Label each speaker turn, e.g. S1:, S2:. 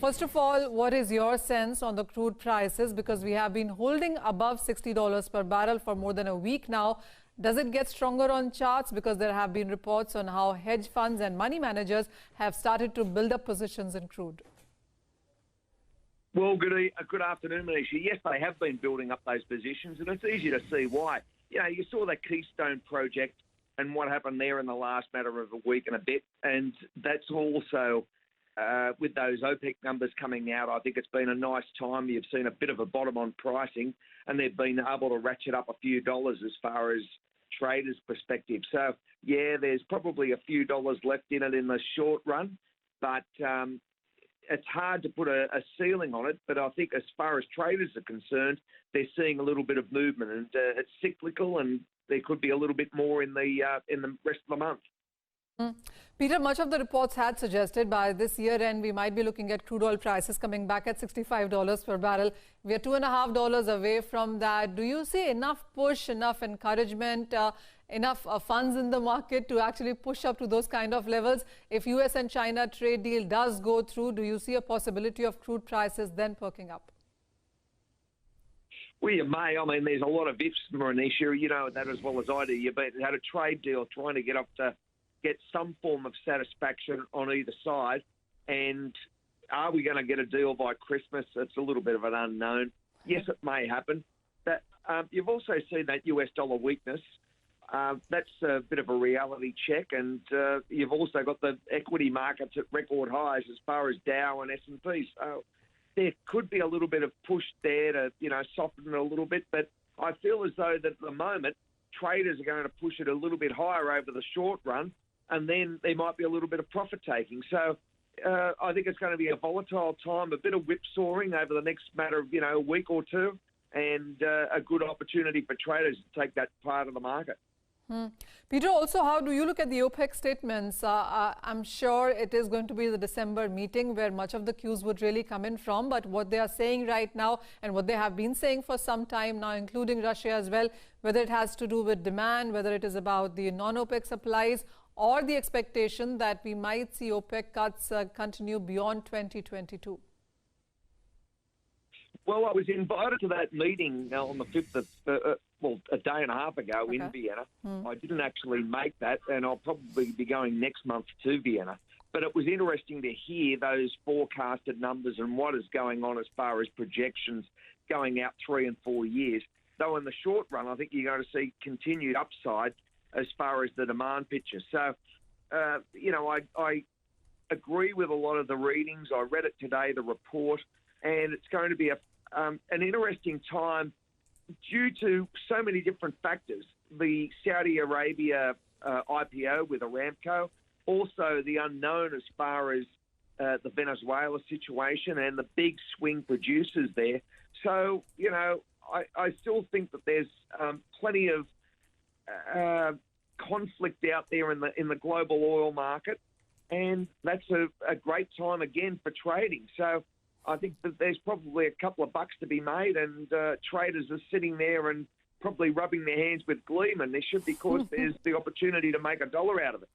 S1: First of all, what is your sense on the crude prices? Because we have been holding above $60 per barrel for more than a week now. Does it get stronger on charts? Because there have been reports on how hedge funds and money managers have started to build up positions in crude.
S2: Well, good afternoon, Manisha. Yes, they have been building up those positions, and it's easy to see why. You know, you saw the Keystone project and what happened there in the last matter of a week and a bit, and that's also with those OPEC numbers coming out. I think it's been a nice time. You've seen a bit of a bottom on pricing, and they've been able to ratchet up a few dollars as far as traders' perspective. So, yeah, there's probably a few dollars left in it in the short run, but it's hard to put a ceiling on it. But I think as far as traders are concerned, they're seeing a little bit of movement, and it's cyclical, and there could be a little bit more in the rest of the month.
S1: Peter, much of the reports had suggested by this year end we might be looking at crude oil prices coming back at $65 per barrel. We are $2.50 away from that. Do you see enough push, enough encouragement, enough funds in the market to actually push up to those kind of levels? If US and China trade deal does go through, do you see a possibility of crude prices then perking up?
S2: Well, you may. I mean, there's a lot of ifs, Manisha. You know that as well as I do. You've had a trade deal trying to get some form of satisfaction on either side. And are we going to get a deal by Christmas? It's a little bit of an unknown. Yes, it may happen. But you've also seen that US dollar weakness. That's a bit of a reality check. And you've also got the equity markets at record highs as far as Dow and S&P. So there could be a little bit of push there to, soften it a little bit. But I feel as though that at the moment, traders are going to push it a little bit higher over the short run, and then there might be a little bit of profit taking. So I think it's going to be a volatile time, a bit of whipsawing over the next matter of, a week or two, and a good opportunity for traders to take that part of the market.
S1: Peter, also, how do you look at the OPEC statements? I'm sure it is going to be the December meeting where much of the cues would really come in from, but what they are saying right now and what they have been saying for some time now, including Russia as well, whether it has to do with demand, whether it is about the non-OPEC supplies, or the expectation that we might see OPEC cuts continue beyond 2022?
S2: Well, I was invited to that meeting on the 5th of, a day and a half ago in Vienna. I didn't actually make that, and I'll probably be going next month to Vienna. But it was interesting to hear those forecasted numbers and what is going on as far as projections going out 3 and 4 years. Though in the short run, I think you're going to see continued upside as far as the demand picture. So, I agree with a lot of the readings. I read it today, the report, and it's going to be an interesting time due to so many different factors. The Saudi Arabia IPO with Aramco, also the unknown as far as the Venezuela situation and the big swing producers there. So, I still think that there's plenty of conflict out there in the global oil market, and that's a great time again for trading. So I think that there's probably a couple of bucks to be made, and traders are sitting there and probably rubbing their hands with glee, Manisha, because there's the opportunity to make $1 out of it.